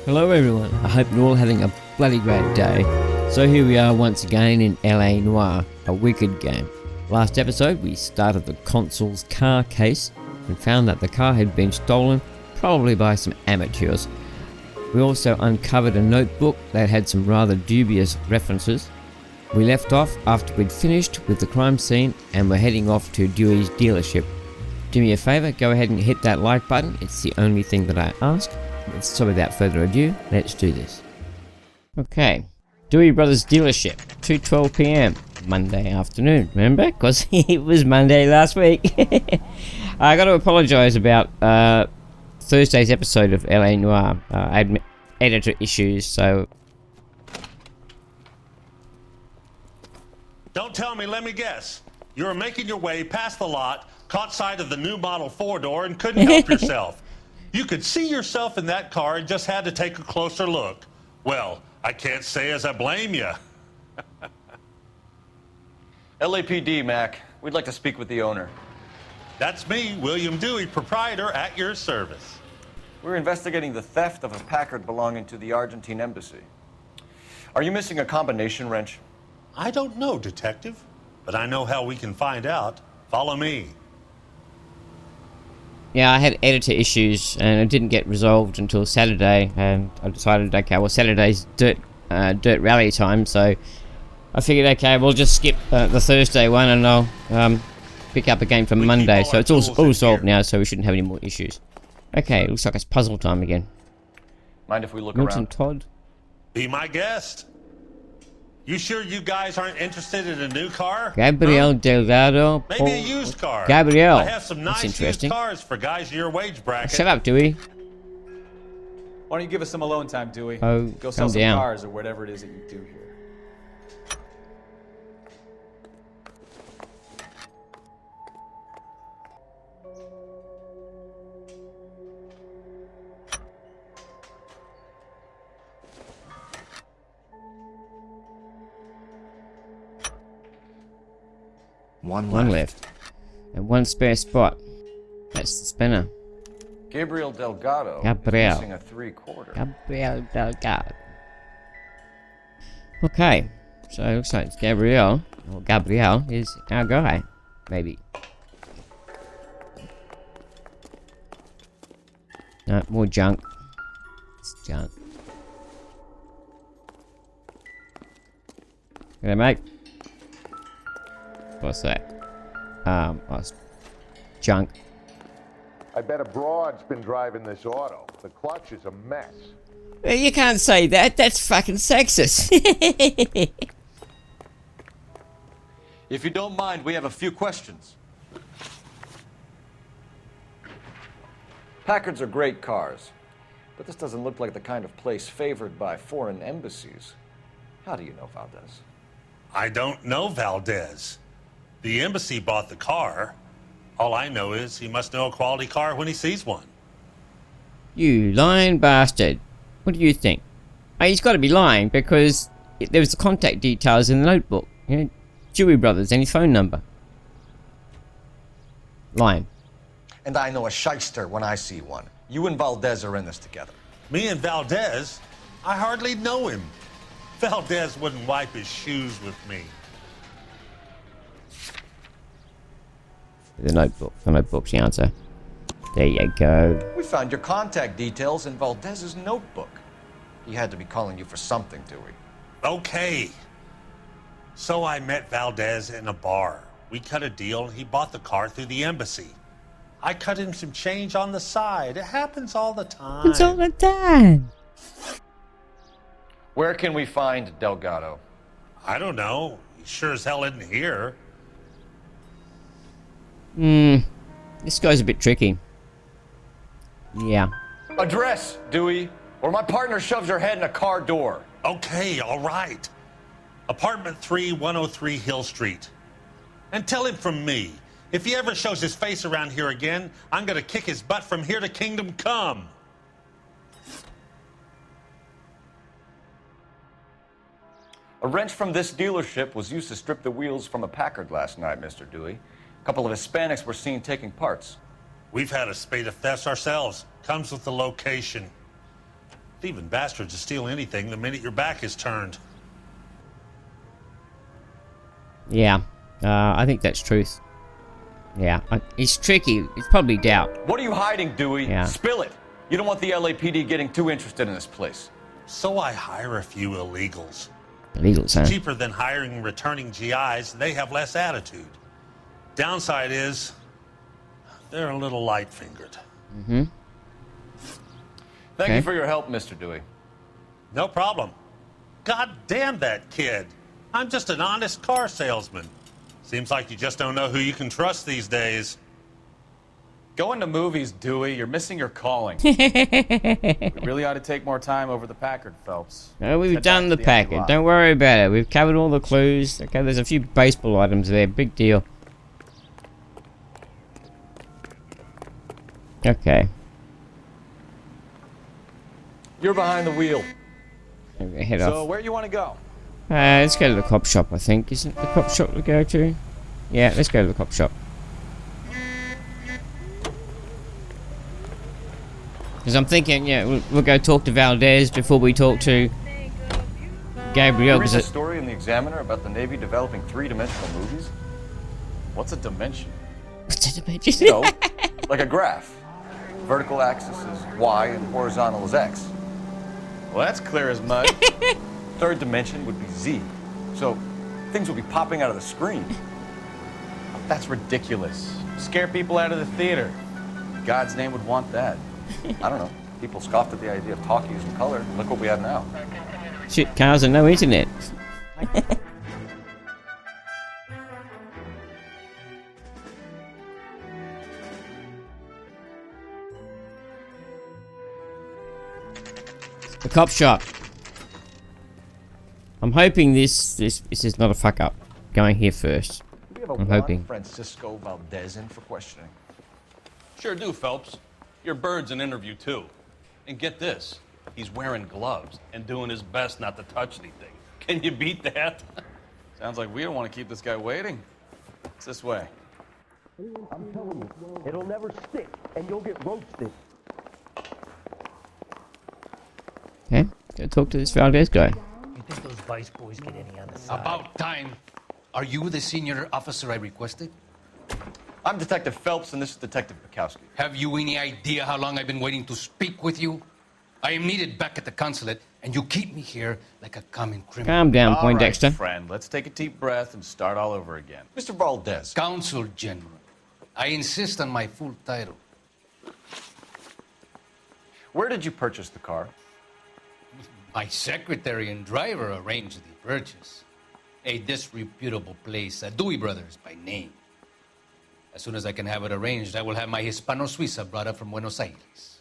Hello everyone, I hope you're all having a bloody great day. So here we are once again in LA Noire, a wicked game. Last episode we started the Consuls car case and found that the car had been stolen, probably by some amateurs. We also uncovered a notebook that had some rather dubious references. We left off after we'd finished with the crime scene and we're heading off to Dewey's dealership. Do me a favour, go ahead and hit that like button, it's the only thing that I ask. So without further ado, let's do this. Okay, Dewey Brothers dealership, 2:12 PM, Monday afternoon, remember? Because it was Monday last week. I got to apologise about Thursday's episode of LA Noire. I had editor issues, so... Don't tell me, let me guess. You were making your way past the lot, caught sight of the new model 4-door and couldn't help yourself. You could see yourself in that car and just had to take a closer look. Well, I can't say as I blame you. LAPD, Mac. We'd like to speak with the owner. That's me, William Dewey, proprietor, at your service. We're investigating the theft of a Packard belonging to the Argentine embassy. Are you missing a combination wrench? I don't know, detective, but I know how we can find out. Follow me. Yeah, I had editor issues and it didn't get resolved until Saturday, and I decided, okay, well Saturday's dirt rally time, so I figured, okay, we'll just skip the Thursday one and I'll pick up again from Monday. So it's all solved now, so we shouldn't have any more issues. Okay, looks like it's puzzle time again. Mind if we look Milton around? Todd. Be my guest. You sure you guys aren't interested in a new car? Gabriel Delgado. Maybe a used car. Gabriel. I have some nice used cars for guys in your wage bracket. Shut up, Dewey. Why don't you give us some alone time, Dewey? Oh, go sell some down. cars or whatever it is that you do here. One left. And one spare spot. That's the spinner. Gabriel Delgado. Gabriel. Missing a 3/4. Gabriel Delgado. Okay. So it looks like it's Gabriel. Or Gabriel is our guy. Maybe. No, more junk. It's junk. G'day, mate. What's that? It's junk. I bet a broad's been driving this auto. The clutch is a mess. You can't say that. That's fucking sexist. If you don't mind, we have a few questions. Packards are great cars, but this doesn't look like the kind of place favored by foreign embassies. How do you know Valdez? I don't know Valdez. The embassy bought the car. All I know is he must know a quality car when he sees one. You lying bastard. What do you think? Oh, he's got to be lying because there was the contact details in the notebook. You know, Dewey Brothers and his phone number. Lying. And I know a shyster when I see one. You and Valdez are in this together. Me and Valdez? I hardly know him. Valdez wouldn't wipe his shoes with me. The notebook's the answer. There you go. We found your contact details in Valdez's notebook. He had to be calling you for something, Dewey. Okay. So I met Valdez in a bar. We cut a deal and he bought the car through the embassy. I cut him some change on the side. It happens all the time. It's all the time. Where can we find Delgado? I don't know. He sure as hell isn't here. This guy's a bit tricky. Yeah. Address, Dewey, or my partner shoves your head in a car door. Okay, all right. Apartment 3, 103 Hill Street. And tell him from me, if he ever shows his face around here again, I'm gonna kick his butt from here to Kingdom Come. A wrench from this dealership was used to strip the wheels from a Packard last night, Mr. Dewey. A couple of Hispanics were seen taking parts. We've had a spate of thefts ourselves. Comes with the location. Thieving bastards to steal anything the minute your back is turned. Yeah, I think that's truth. Yeah, it's tricky. It's probably doubt. What are you hiding, Dewey? Yeah. Spill it. You don't want the LAPD getting too interested in this place. So I hire a few illegals. Illegals, huh? Cheaper than hiring returning GIs, they have less attitude. Downside is, they're a little light-fingered. Mm-hmm. Thank Okay. you for your help, Mr. Dewey. No problem. God damn that kid. I'm just an honest car salesman. Seems like you just don't know who you can trust these days. Going to movies, Dewey. You're missing your calling. We really ought to take more time over the Packard, Phelps. No, we've Head done back the to the empty packet. lot. Don't worry about it. We've covered all the clues. Okay, there's a few baseball items there. Big deal. Okay. You're behind the wheel. I'm gonna head So off. where you want to go? Let's go to the cop shop, I think. Isn't it the cop shop to go to? Yeah, let's go to the cop shop. Because I'm thinking, yeah, we'll go talk to Valdez before we talk to Gabriel. You read 'cause this story in the Examiner about the Navy developing three-dimensional movies? What's a dimension? What's it about? You know, like a graph. Vertical axis is Y and horizontal is X. Well, that's clear as mud. Third dimension would be Z. So things would be popping out of the screen. That's ridiculous. Scare people out of the theater. God's name would want that. I don't know. People scoffed at the idea of talkies in color. Look what we have now. Shit, cars and no internet. The cop shop. I'm hoping this is not a fuck up. Going here first. Do we have a I'm Juan hoping. Francisco Valdez in for questioning? Sure do, Phelps. Your bird's an interview, too. And get this, he's wearing gloves and doing his best not to touch anything. Can you beat that? Sounds like we don't want to keep this guy waiting. It's this way. I'm telling you, it'll never stick, and you'll get roasted. Okay, go talk to this Valdez guy. You think those vice boys get any on the side? About time. Are you the senior officer I requested? I'm Detective Phelps, and this is Detective Bukowski. Have you any idea how long I've been waiting to speak with you? I am needed back at the consulate, and you keep me here like a common criminal. Calm down, All Poindexter. right, friend. Let's take a deep breath and start all over again. Mr. Valdez. Consul General. I insist on my full title. Where did you purchase the car? My secretary and driver arranged the purchase. A disreputable place, Dewey Brothers by name. As soon as I can have it arranged, I will have my Hispano Suiza brought up from Buenos Aires.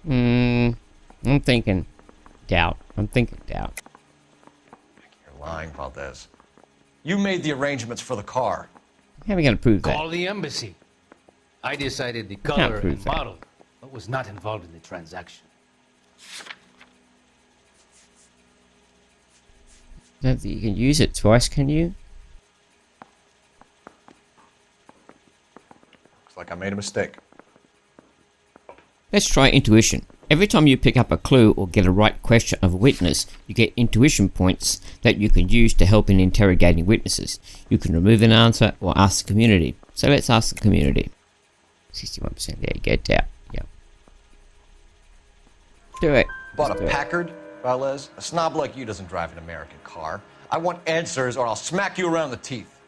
I'm thinking doubt. I'm thinking doubt. You're lying, Valdez. You made the arrangements for the car. How are we going to prove that? Call the embassy. I decided the can't color prove and that. model, but was not involved in the transaction. I don't think you can use it twice, can you? Looks like I made a mistake. Let's try intuition. Every time you pick up a clue or get a right question of a witness, you get intuition points that you can use to help in interrogating witnesses. You can remove an answer or ask the community. So let's ask the community. 61%. There you go. Doubt. Yeah. Do it. Bought Let's a do it. Packard, Valdez? A snob like you doesn't drive an American car. I want answers or I'll smack you around the teeth.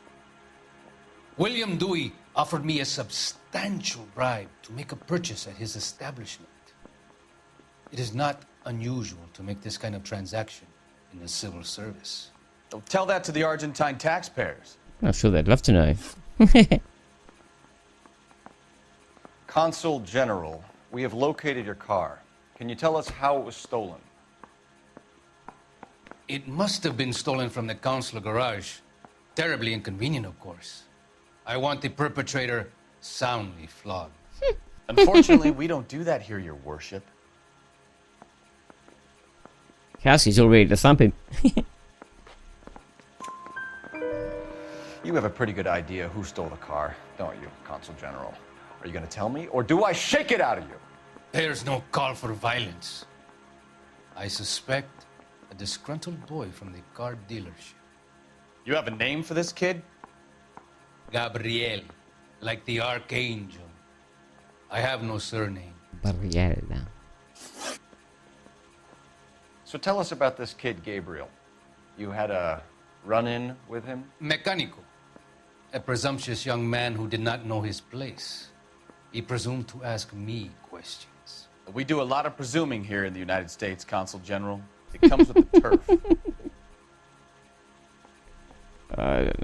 William Dewey offered me a substantial bribe to make a purchase at his establishment. It is not unusual to make this kind of transaction in the civil service. Don't tell that to the Argentine taxpayers. I'm sure they'd love to know. Consul General, we have located your car. Can you tell us how it was stolen? It must have been stolen from the consular garage. Terribly inconvenient, of course. I want the perpetrator soundly flogged. Unfortunately, we don't do that here, your worship. Kowski's all ready to thump him. You have a pretty good idea who stole the car, don't you, Consul General? Are you going to tell me, or do I shake it out of you? There's no call for violence. I suspect a disgruntled boy from the car dealership. You have a name for this kid? Gabriel, like the archangel. I have no surname. Barriera. So tell us about this kid, Gabriel. You had a run-in with him? Mecánico. A presumptuous young man who did not know his place. He presumed to ask me questions. We do a lot of presuming here in the United States, Consul General. It comes with the turf. I don't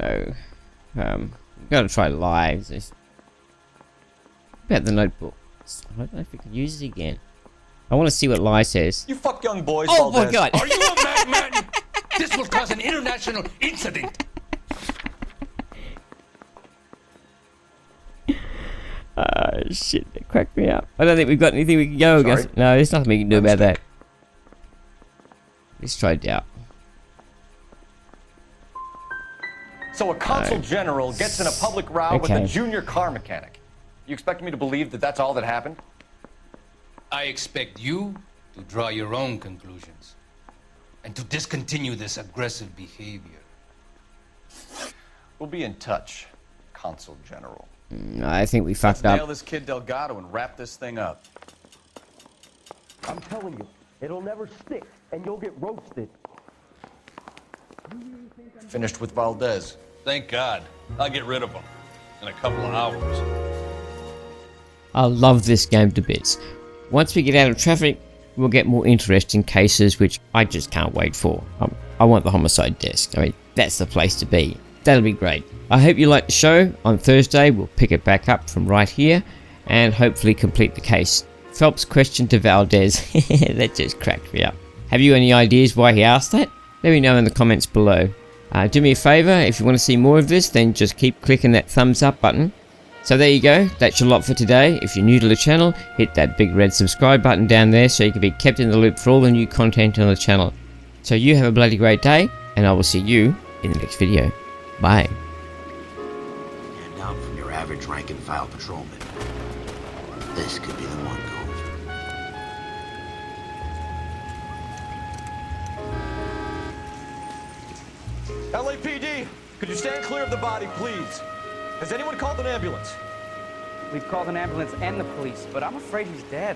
know. Gotta try lives. About the notebook. I don't know if we can use it again. I want to see what lie says. You fuck young boys, Oh my Valdez. god! Are you a madman? This will cause an international incident. Shit, that cracked me up. I don't think we've got anything we can go against. No, there's nothing we can do about that. Let's try it out. So a consul general gets in a public row with a Okay. junior car mechanic. You expect me to believe that that's all that happened? I expect you to draw your own conclusions and to discontinue this aggressive behavior. We'll be in touch, Consul General. I think we Let's fucked nail up. this kid Delgado and wrap this thing up. I'm telling you, it'll never stick, and you'll get roasted. Finished with Valdez. Thank God. I'll get rid of him in a couple of hours. I love this game to bits. Once we get out of traffic, we'll get more interesting cases, which I just can't wait for. I want the homicide desk. I mean, that's the place to be. That'll be great. I hope you liked the show. On Thursday, we'll pick it back up from right here and hopefully complete the case. Phelps' question to Valdez. That just cracked me up. Have you any ideas why he asked that? Let me know in the comments below. Do me a favor, if you want to see more of this, then just keep clicking that thumbs up button. So there you go, that's your lot for today. If you're new to the channel, hit that big red subscribe button down there so you can be kept in the loop for all the new content on the channel. So you have a bloody great day, and I will see you in the next video. Bye. And down from your average rank and file patrolman. This could be the one, Gold. LAPD, could you stand clear of the body, please? Has anyone called an ambulance? We've called an ambulance and the police, but I'm afraid he's dead.